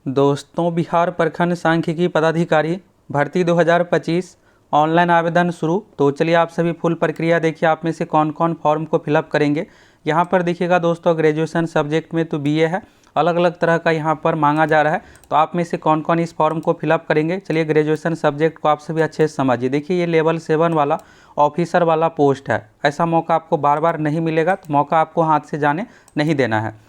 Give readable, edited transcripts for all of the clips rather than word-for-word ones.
दोस्तों, बिहार प्रखंड सांख्यिकी पदाधिकारी भर्ती 2025 ऑनलाइन आवेदन शुरू। तो चलिए आप सभी फुल प्रक्रिया देखिए, आप में से कौन कौन फॉर्म को फिलअप करेंगे। यहाँ पर देखिएगा दोस्तों, ग्रेजुएशन सब्जेक्ट में तो बीए है, अलग अलग तरह का यहाँ पर मांगा जा रहा है। तो आप में से कौन कौन इस फॉर्म को फिलअप करेंगे, चलिए ग्रेजुएशन सब्जेक्ट को आप सभी अच्छे से समझिए। देखिए, ये लेवल 7 वाला ऑफिसर वाला पोस्ट है। ऐसा मौका आपको बार बार नहीं मिलेगा, तो मौका आपको हाथ से जाने नहीं देना है।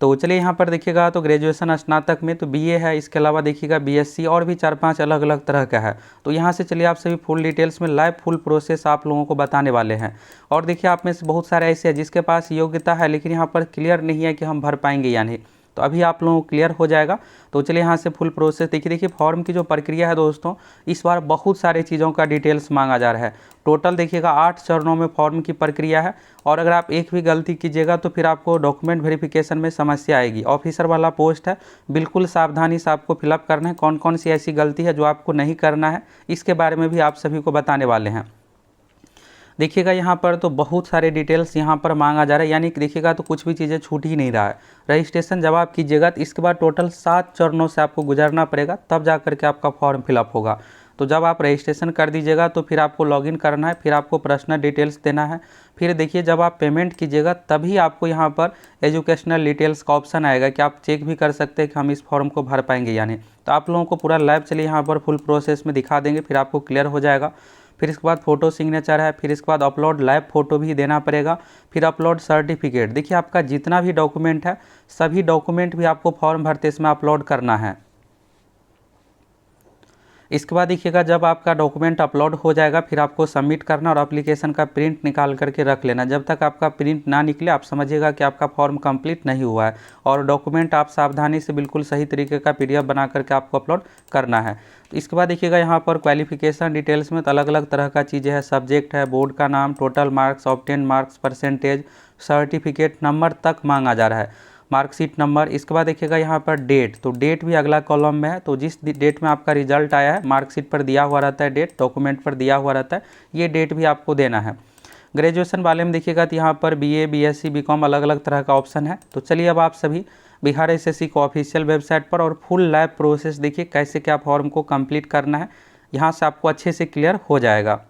तो चलिए यहाँ पर देखिएगा, तो ग्रेजुएशन स्नातक में तो बीए है, इसके अलावा देखिएगा बीएससी और भी 4-5 अलग अलग तरह का है। तो यहाँ से चलिए आप सभी फुल डिटेल्स में लाइव फुल प्रोसेस आप लोगों को बताने वाले हैं। और देखिए, आप में से बहुत सारे ऐसे हैं जिसके पास योग्यता है, लेकिन यहाँ पर क्लियर नहीं है कि हम भर पाएंगे या नहीं। तो अभी आप लोगों को क्लियर हो जाएगा। तो चलिए यहाँ से फुल प्रोसेस देखिए फॉर्म की जो प्रक्रिया है दोस्तों, इस बार बहुत सारी चीज़ों का डिटेल्स मांगा जा रहा है। टोटल देखिएगा 8 चरणों में फॉर्म की प्रक्रिया है। और अगर आप एक भी गलती कीजिएगा तो फिर आपको डॉक्यूमेंट वेरिफिकेशन में समस्या आएगी। ऑफिसर वाला पोस्ट है, बिल्कुल सावधानी से आपको फिलअप करना है। कौन कौन सी ऐसी गलती है जो आपको नहीं करना है, इसके बारे में भी आप सभी को बताने वाले हैं। देखिएगा यहाँ पर तो बहुत सारे डिटेल्स यहाँ पर मांगा जा रहा है, यानी कि देखिएगा तो कुछ भी चीज़ें छूट ही नहीं रहा है। रजिस्ट्रेशन जब आप कीजिएगा तो इसके बाद टोटल 7 चरणों से आपको गुजरना पड़ेगा, तब जा करके आपका फॉर्म फिलअप होगा। तो जब आप रजिस्ट्रेशन कर दीजिएगा तो फिर आपको लॉगिन करना है, फिर आपको पर्सनल डिटेल्स देना है। फिर देखिए, जब आप पेमेंट कीजिएगा तभी आपको यहाँ पर एजुकेशनल डिटेल्स का ऑप्शन आएगा कि आप चेक भी कर सकते हैं कि हम इस फॉर्म को भर पाएंगे या नहीं। तो आप लोगों को पूरा लाइव चलिए यहाँ पर फुल प्रोसेस में दिखा देंगे, फिर आपको क्लियर हो जाएगा। फिर इसके बाद फ़ोटो सिग्नेचर है, फिर इसके बाद अपलोड लाइव फ़ोटो भी देना पड़ेगा, फिर अपलोड सर्टिफिकेट। देखिए, आपका जितना भी डॉक्यूमेंट है, सभी डॉक्यूमेंट भी आपको फॉर्म भरते समय अपलोड करना है। इसके बाद देखिएगा, जब आपका डॉक्यूमेंट अपलोड हो जाएगा फिर आपको सबमिट करना और एप्लीकेशन का प्रिंट निकाल करके रख लेना। जब तक आपका प्रिंट ना निकले आप समझिएगा कि आपका फॉर्म कंप्लीट नहीं हुआ है। और डॉक्यूमेंट आप सावधानी से बिल्कुल सही तरीके का पीडीएफ बना करके आपको अपलोड करना है। तो इसके बाद देखिएगा, यहाँ पर क्वालिफिकेशन डिटेल्स में तो अलग अलग तरह का चीज़ें है। सब्जेक्ट है, बोर्ड का नाम, total marks, obtain marks, percentage, certificate number तक मांगा जा रहा है, मार्कशीट नंबर। इसके बाद देखिएगा यहाँ पर डेट, तो डेट भी अगला कॉलम में है। तो जिस डेट में आपका रिजल्ट आया है, मार्कशीट पर दिया हुआ रहता है डेट, डॉक्यूमेंट पर दिया हुआ रहता है, ये डेट भी आपको देना है। ग्रेजुएशन वाले में देखिएगा तो यहाँ पर बीए, बीएससी, बीकॉम अलग अलग तरह का ऑप्शन है। तो चलिए अब आप सभी बिहार एसएससी को ऑफिशियल वेबसाइट पर और फुल लाइव प्रोसेस देखिए कैसे क्या फॉर्म को कंप्लीट करना है, यहाँ से आपको अच्छे से क्लियर हो जाएगा।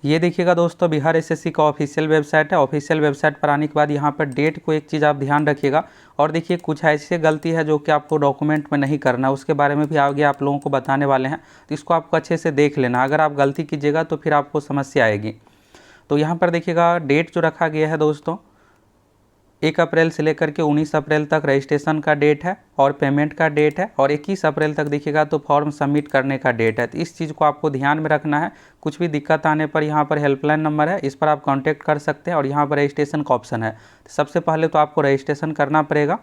ये देखिएगा दोस्तों, बिहार एसएससी का ऑफिशियल वेबसाइट है। ऑफिशियल वेबसाइट पर आने के बाद यहाँ पर डेट को एक चीज़ आप ध्यान रखिएगा। और देखिए, कुछ ऐसी गलती है जो कि आपको डॉक्यूमेंट में नहीं करना, उसके बारे में भी आगे आप लोगों को बताने वाले हैं। तो इसको आपको अच्छे से देख लेना, अगर आप गलती कीजिएगा तो फिर आपको समस्या आएगी। तो यहाँ पर देखिएगा, डेट जो रखा गया है दोस्तों, 1 अप्रैल से लेकर के 19 अप्रैल तक रजिस्ट्रेशन का डेट है और पेमेंट का डेट है। और 21 अप्रैल तक देखिएगा तो फॉर्म सबमिट करने का डेट है। तो इस चीज़ को आपको ध्यान में रखना है। कुछ भी दिक्कत आने पर यहाँ पर हेल्पलाइन नंबर है, इस पर आप कांटेक्ट कर सकते हैं। और यहाँ पर रजिस्ट्रेशन का ऑप्शन है। तो सबसे पहले तो आपको रजिस्ट्रेशन करना पड़ेगा।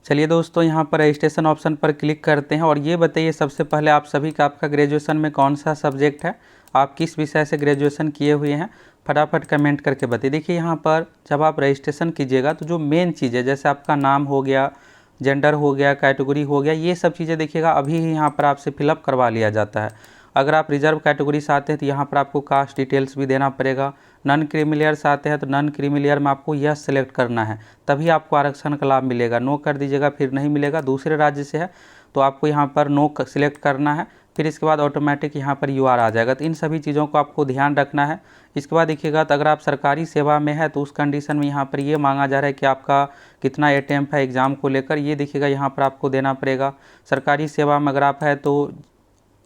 चलिए दोस्तों, यहाँ पर रजिस्ट्रेशन ऑप्शन पर क्लिक करते हैं। और ये बताइए सबसे पहले आप सभी का आपका ग्रेजुएशन में कौन सा सब्जेक्ट है, आप किस विषय से ग्रेजुएशन किए हुए हैं, फटाफट कमेंट करके बताइए। देखिए, यहाँ पर जब आप रजिस्ट्रेशन कीजिएगा तो जो मेन चीज़ है, जैसे आपका नाम हो गया, जेंडर हो गया, कैटेगरी हो गया, ये सब चीज़ें देखिएगा अभी ही यहाँ पर आपसे फिलअप करवा लिया जाता है। अगर आप रिजर्व कैटेगरी से आते हैं तो यहाँ पर आपको कास्ट डिटेल्स भी देना पड़ेगा। नॉन क्रीमिलियर से आते हैं तो नॉन क्रीमिलियर में आपको यस सेलेक्ट करना है, तभी आपको आरक्षण का लाभ मिलेगा। नो कर दीजिएगा फिर नहीं मिलेगा। दूसरे राज्य से है तो आपको यहाँ पर नो सिलेक्ट करना है, फिर इसके बाद ऑटोमेटिक यहाँ पर यूआर आ जाएगा। तो इन सभी चीज़ों को आपको ध्यान रखना है। इसके बाद देखिएगा, तो अगर आप सरकारी सेवा में है तो उस कंडीशन में यहाँ पर ये मांगा जा रहा है कि आपका कितना अटेम्प्ट है एग्ज़ाम को लेकर, ये देखिएगा यहाँ पर आपको देना पड़ेगा। सरकारी सेवा में अगर आप है तो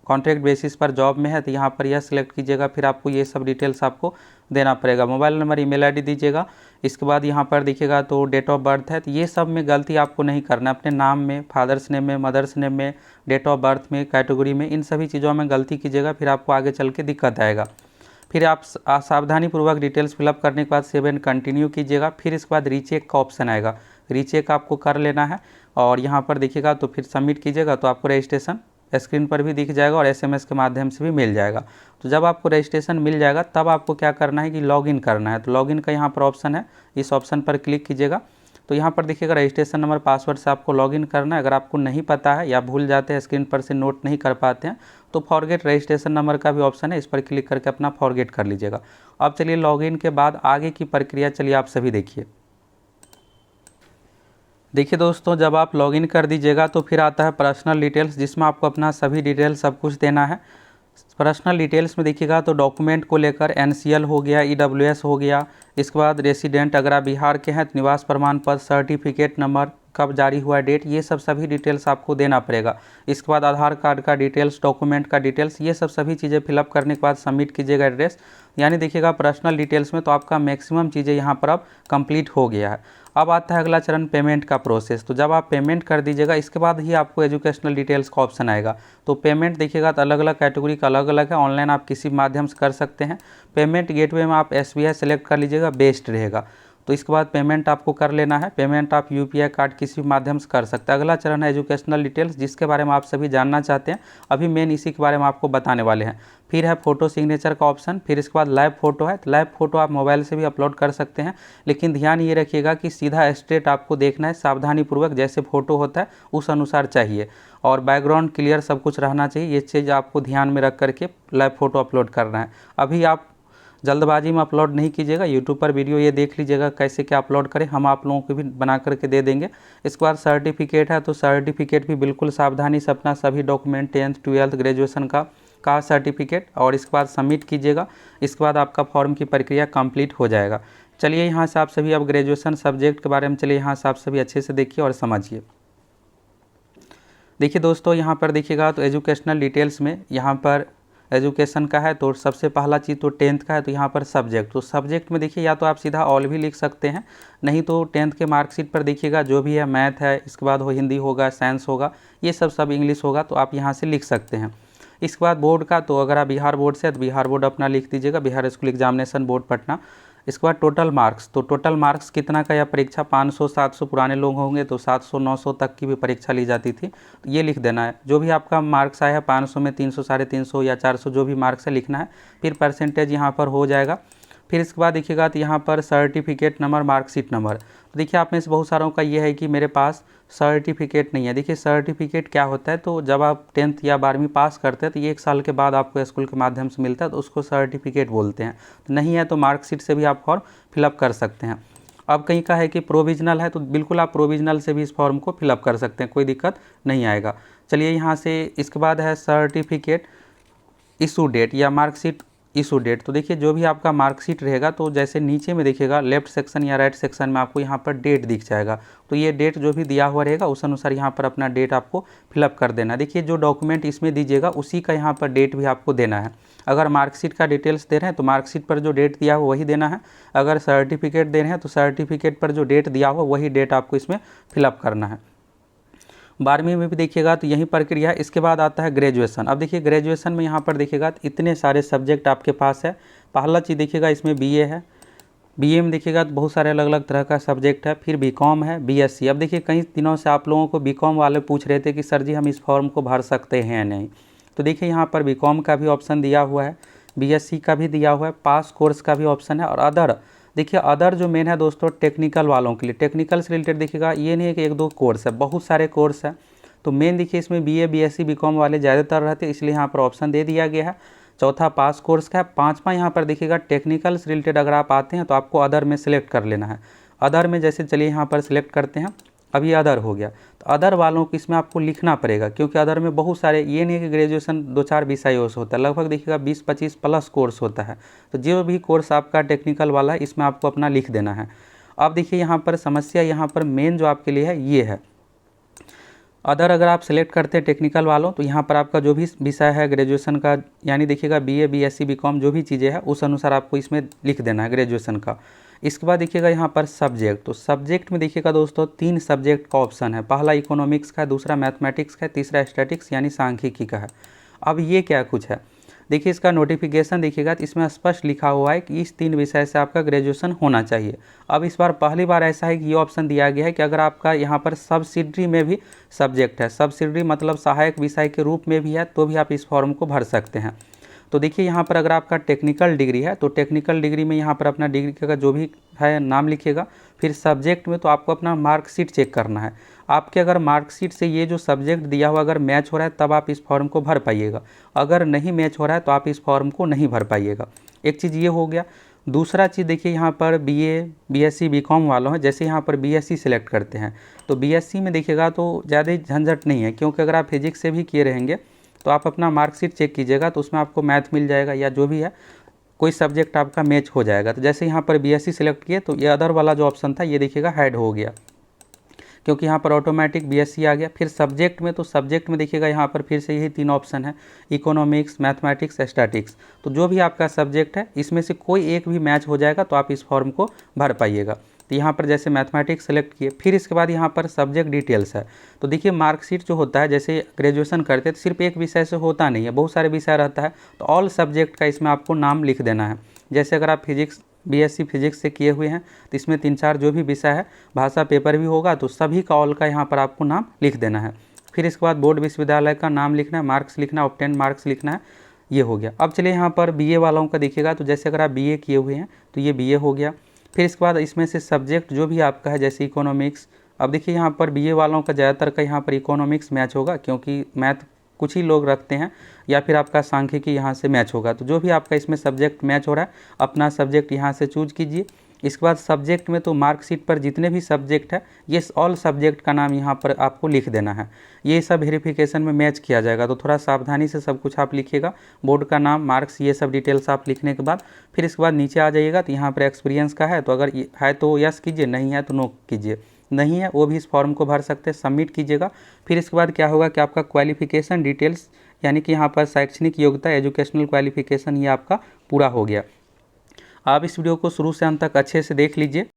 कॉन्ट्रैक्ट बेसिस पर जॉब में है तो यहाँ पर यह सिलेक्ट कीजिएगा, फिर आपको ये सब डिटेल्स आपको देना पड़ेगा। मोबाइल नंबर, ईमेल आईडी दीजिएगा। इसके बाद यहाँ पर देखिएगा तो डेट ऑफ बर्थ है, तो ये सब में गलती आपको नहीं करना। अपने नाम में, फादर्स नेम में, मदर्स नेम में, डेट ऑफ बर्थ में, कैटेगरी में, इन सभी चीज़ों में गलती कीजिएगा, फिर आपको आगे चल के दिक्कत आएगा। फिर आप सावधानीपूर्वक डिटेल्स फिलअप करने के बाद सेव एंड कंटिन्यू कीजिएगा। फिर इसके बाद रीचेक का ऑप्शन आएगा, रीचेक आपको कर लेना है। और यहाँ पर देखिएगा तो फिर सबमिट कीजिएगा तो आपको रजिस्ट्रेशन स्क्रीन पर भी दिख जाएगा और एसएमएस के माध्यम से भी मिल जाएगा। तो जब आपको रजिस्ट्रेशन मिल जाएगा तब आपको क्या करना है कि लॉगिन करना है। तो लॉगिन का यहाँ पर ऑप्शन है, इस ऑप्शन पर क्लिक कीजिएगा। तो यहाँ पर देखिएगा रजिस्ट्रेशन नंबर पासवर्ड से आपको लॉगिन करना है। अगर आपको नहीं पता है या भूल जाते हैं, स्क्रीन पर से नोट नहीं कर पाते हैं, तो फॉरगेट रजिस्ट्रेशन नंबर का भी ऑप्शन है, इस पर क्लिक करके अपना फॉरगेट कर लीजिएगा। अब चलिए लॉगिन के बाद आगे की प्रक्रिया चलिए आप सभी देखिए। देखिए दोस्तों, जब आप लॉगिन कर दीजिएगा तो फिर आता है पर्सनल डिटेल्स, जिसमें आपको अपना सभी डिटेल सब कुछ देना है। पर्सनल डिटेल्स में देखिएगा तो डॉक्यूमेंट को लेकर NCL हो गया, EWS हो गया, इसके बाद रेसिडेंट अगर आप बिहार के हैं तो निवास प्रमाण पत्र, सर्टिफिकेट नंबर, कब जारी हुआ डेट, ये सब सभी डिटेल्स आपको देना पड़ेगा। इसके बाद आधार कार्ड का डिटेल्स, डॉक्यूमेंट का डिटेल्स, ये सब सभी चीज़ें फिलअप करने के बाद सबमिट कीजिएगा एड्रेस। यानी देखिएगा पर्सनल डिटेल्स में तो आपका मैक्सिमम चीज़ें यहाँ पर अब कंप्लीट हो गया है। अब आता है अगला चरण पेमेंट का प्रोसेस। तो जब आप पेमेंट कर दीजिएगा इसके बाद ही आपको एजुकेशनल डिटेल्स का ऑप्शन आएगा। तो पेमेंट देखिएगा तो अलग अलग कैटेगरी का अलग अलग है, ऑनलाइन आप किसी माध्यम से कर सकते हैं। पेमेंट गेटवे में आप SBI सेलेक्ट कर लीजिएगा, बेस्ट रहेगा। तो इसके बाद पेमेंट आपको कर लेना है। पेमेंट आप UPI कार्ड किसी भी माध्यम से कर सकते हैं। अगला चरण है एजुकेशनल डिटेल्स, जिसके बारे में आप सभी जानना चाहते हैं। अभी मेन इसी के बारे में आपको बताने वाले हैं। फिर है फ़ोटो सिग्नेचर का ऑप्शन, फिर इसके बाद लाइव फ़ोटो है। तो लाइव फ़ोटो आप मोबाइल से भी अपलोड कर सकते हैं, लेकिन ध्यान ये रखिएगा कि सीधा स्ट्रेट आपको देखना है, सावधानीपूर्वक जैसे फ़ोटो होता है उस अनुसार चाहिए, और बैकग्राउंड क्लियर सब कुछ रहना चाहिए। ये चीज़ आपको ध्यान में रख करके लाइव फ़ोटो अपलोड करना है। अभी आप जल्दबाजी में अपलोड नहीं कीजिएगा, यूट्यूब पर वीडियो ये देख लीजिएगा कैसे क्या अपलोड करें, हम आप लोगों को भी बना करके दे देंगे। इसके बाद सर्टिफिकेट है, तो सर्टिफिकेट भी बिल्कुल सावधानी से अपना सभी डॉक्यूमेंट 10th 12th ग्रेजुएशन का सर्टिफिकेट, और इसके बाद सबमिट कीजिएगा। इसके बाद आपका फॉर्म की प्रक्रिया कंप्लीट हो जाएगा। चलिए यहाँ से आप सभी अब ग्रेजुएशन सब्जेक्ट के बारे में चलिए यहाँ से आप सभी अच्छे से देखिए और समझिए। देखिए दोस्तों, यहाँ पर देखिएगा तो एजुकेशनल डिटेल्स में यहाँ पर एजुकेशन का है, तो सबसे पहला चीज़ तो 10th का है। तो यहाँ पर सब्जेक्ट, तो सब्जेक्ट में देखिए या तो आप सीधा ऑल भी लिख सकते हैं, नहीं तो 10th के मार्कशीट पर देखिएगा जो भी है, मैथ है, इसके बाद हो हिंदी होगा, साइंस होगा, ये सब इंग्लिश होगा, तो आप यहाँ से लिख सकते हैं। इसके बाद बोर्ड का, तो अगर आप बिहार बोर्ड से तो बिहार बोर्ड अपना लिख दीजिएगा, Bihar school examination board Patna. इसके बाद टोटल मार्क्स, तो टोटल मार्क्स कितना का, या परीक्षा 500 700 पुराने लोग होंगे तो 700 900 तक की भी परीक्षा ली जाती थी, तो ये लिख देना है। जो भी आपका मार्क्स आया है 500 में 300 350 या 400 जो भी मार्क्स है लिखना है, फिर परसेंटेज यहाँ पर हो जाएगा। फिर इसके बाद देखिएगा तो यहाँ पर सर्टिफिकेट नंबर, मार्कशीट नंबर। तो देखिए आप में से बहुत सारों का ये है कि मेरे पास सर्टिफिकेट नहीं है। देखिए सर्टिफिकेट क्या होता है, तो जब आप 10th या 12वीं पास करते हैं तो ये 1 साल के बाद आपको स्कूल के माध्यम से मिलता है, तो उसको सर्टिफिकेट बोलते हैं। तो नहीं है तो मार्कशीट से भी आप फॉर्म फिलअप कर सकते हैं। अब कहीं का है कि प्रोविजनल है, तो बिल्कुल आप प्रोविजनल से भी इस फॉर्म को फिलअप कर सकते हैं, कोई दिक्कत नहीं आएगा। चलिए यहाँ से इसके बाद है सर्टिफिकेट इशू डेट या मार्कशीट इशू डेट। तो देखिए जो भी आपका मार्कशीट रहेगा, तो जैसे नीचे में देखिएगा लेफ्ट सेक्शन या राइट सेक्शन में आपको यहाँ पर डेट दिख जाएगा, तो ये डेट जो भी दिया हुआ रहेगा उस अनुसार यहाँ पर अपना डेट आपको फिलअप कर देना। देखिए जो डॉक्यूमेंट इसमें दीजिएगा उसी का यहाँ पर डेट भी आपको देना है। अगर मार्कशीट का डिटेल्स दे रहे हैं तो मार्कशीट पर जो डेट दिया हुआ वही देना है। अगर सर्टिफिकेट दे रहे हैं तो सर्टिफिकेट पर जो डेट दिया हुआ वही डेट आपको इसमें फिलअप करना है। 12वीं में भी देखिएगा तो यही प्रक्रिया है। इसके बाद आता है ग्रेजुएशन। अब देखिए ग्रेजुएशन में यहाँ पर देखिएगा तो इतने सारे सब्जेक्ट आपके पास है। पहला चीज़ देखिएगा इसमें BA है, BA में देखिएगा तो बहुत सारे अलग अलग तरह का सब्जेक्ट है। फिर BCom है, BSc। अब देखिए कई दिनों से आप लोगों को BCom वाले पूछ रहे थे कि सर जी हम इस फॉर्म को भर सकते हैं या नहीं, तो देखिए यहाँ पर BCom का भी ऑप्शन दिया हुआ है, BSc का भी दिया हुआ है, पास कोर्स का भी ऑप्शन है, और अदर। देखिए अदर जो मेन है दोस्तों टेक्निकल वालों के लिए, टेक्निकल से रिलेटेड देखिएगा ये नहीं है कि 1-2 कोर्स है, बहुत सारे कोर्स है। तो मेन देखिए इसमें BA BSc BCom वाले ज़्यादातर रहते हैं, इसलिए यहाँ पर ऑप्शन दे दिया गया है। चौथा पास कोर्स का है। 5वां यहाँ पर देखिएगा टेक्निकल से रिलेटेड अगर आप आते हैं तो आपको अदर में सेलेक्ट कर लेना है। अदर में जैसे चलिए यहाँ पर सिलेक्ट करते हैं, अब ये अदर हो गया, तो अदर वालों को इसमें आपको लिखना पड़ेगा, क्योंकि अदर में बहुत सारे, ये नहीं है कि ग्रेजुएशन 2-4 विषय होता है, लगभग देखिएगा 20-25 प्लस कोर्स होता है। तो जो भी कोर्स आपका टेक्निकल वाला है इसमें आपको अपना लिख देना है। अब देखिए यहाँ पर समस्या, यहाँ पर मेन जो आपके लिए है ये है, अदर अगर आप सेलेक्ट करते हैं टेक्निकल वालों तो यहाँ पर आपका जो भी विषय है ग्रेजुएशन का, यानी देखिएगा BA BSc BCom जो भी चीज़ें हैं उस अनुसार आपको इसमें लिख देना है ग्रेजुएशन का। इसके बाद देखिएगा यहाँ पर सब्जेक्ट, तो सब्जेक्ट में देखिएगा दोस्तों 3 सब्जेक्ट का ऑप्शन है। पहला इकोनॉमिक्स का है, दूसरा मैथमेटिक्स का है, तीसरा स्टैटिक्स यानी सांख्यिकी का है। अब ये क्या कुछ है, देखिए इसका नोटिफिकेशन देखिएगा तो इसमें स्पष्ट लिखा हुआ है कि इस 3 विषय से आपका ग्रेजुएशन होना चाहिए। अब इस बार पहली बार ऐसा है कि ये ऑप्शन दिया गया है कि अगर आपका यहाँ पर सब्सिडरी में भी सब्जेक्ट है, सब्सिडरी मतलब सहायक विषय के रूप में भी है, तो भी आप इस फॉर्म को भर सकते हैं। तो देखिए यहाँ पर अगर आपका टेक्निकल डिग्री है तो टेक्निकल डिग्री में यहाँ पर अपना डिग्री का जो भी है नाम लिखिएगा। फिर सब्जेक्ट में तो आपको अपना मार्कशीट चेक करना है। आपके अगर मार्कशीट से ये जो सब्जेक्ट दिया हुआ अगर मैच हो रहा है तब आप इस फॉर्म को भर पाइएगा, अगर नहीं मैच हो रहा है तो आप इस फॉर्म को नहीं भर पाइएगा। एक चीज़ ये हो गया। दूसरा चीज़ देखिए यहाँ पर बीए, बीएससी, बीकॉम वालों हैं, जैसे यहाँ पर बीएससी सिलेक्ट करते हैं तो बीएससी में देखिएगा तो ज़्यादा झंझट नहीं है, क्योंकि अगर आप फिजिक्स से भी किए रहेंगे तो आप अपना मार्कशीट चेक कीजिएगा तो उसमें आपको मैथ मिल जाएगा या जो भी है कोई सब्जेक्ट आपका मैच हो जाएगा। तो जैसे यहाँ पर बीएससी सिलेक्ट किए तो ये अदर वाला जो ऑप्शन था ये देखिएगा हाइड हो गया, क्योंकि यहाँ पर ऑटोमेटिक बीएससी आ गया। फिर सब्जेक्ट में तो सब्जेक्ट में देखिएगा यहाँ पर फिर से यही 3 ऑप्शन है, इकोनॉमिक्स, मैथमेटिक्स, स्टैटिक्स। तो जो भी आपका सब्जेक्ट है इसमें से कोई एक भी मैच हो जाएगा तो आप इस फॉर्म को भर पाइएगा। तो यहाँ पर जैसे मैथमेटिक्स सेलेक्ट किए, फिर इसके बाद यहाँ पर सब्जेक्ट डिटेल्स है। तो देखिए मार्कशीट जो होता है, जैसे ग्रेजुएशन करते हैं तो सिर्फ एक विषय से होता नहीं है, बहुत सारे विषय रहता है, तो ऑल सब्जेक्ट का इसमें आपको नाम लिख देना है। जैसे अगर आप फिजिक्स, बीएससी फिजिक्स से किए हुए हैं तो इसमें 3-4 जो भी विषय है, भाषा पेपर भी होगा तो सभी का ऑल का यहाँ पर आपको नाम लिख देना है। फिर इसके बाद बोर्ड विश्वविद्यालय का नाम लिखना है, मार्क्स लिखना है, ऑब्टेन मार्क्स लिखना है। ये हो गया। अब चलिए यहाँ पर बीए वालों का देखिएगा, तो जैसे अगर आप बीए किए हुए हैं तो ये बीए हो गया। फिर इसके बाद इसमें से सब्जेक्ट जो भी आपका है, जैसे इकोनॉमिक्स, अब देखिए यहाँ पर बीए वालों का ज़्यादातर का यहाँ पर इकोनॉमिक्स मैच होगा, क्योंकि मैथ कुछ ही लोग रखते हैं, या फिर आपका सांख्यिकी यहाँ से मैच होगा। तो जो भी आपका इसमें सब्जेक्ट मैच हो रहा है अपना सब्जेक्ट यहाँ से चूज कीजिए। इसके बाद सब्जेक्ट में तो मार्कशीट पर जितने भी सब्जेक्ट है ये ऑल सब्जेक्ट का नाम यहाँ पर आपको लिख देना है। ये सब वेरिफिकेशन में मैच किया जाएगा, तो थोड़ा सावधानी से सब कुछ आप लिखिएगा। बोर्ड का नाम, मार्क्स, ये सब डिटेल्स आप लिखने के बाद फिर इसके बाद नीचे आ जाइएगा। तो यहाँ पर एक्सपीरियंस का है तो अगर है तो यस कीजिए, नहीं है तो नो कीजिए। नहीं है वो भी इस फॉर्म को भर सकते हैं, सबमिट कीजिएगा। फिर इसके बाद क्या होगा कि आपका क्वालिफिकेशन डिटेल्स, यानी कि यहाँ पर शैक्षणिक योग्यता, एजुकेशनल क्वालिफिकेशन, ये आपका पूरा हो गया। आप इस वीडियो को शुरू से अंत तक अच्छे से देख लीजिए।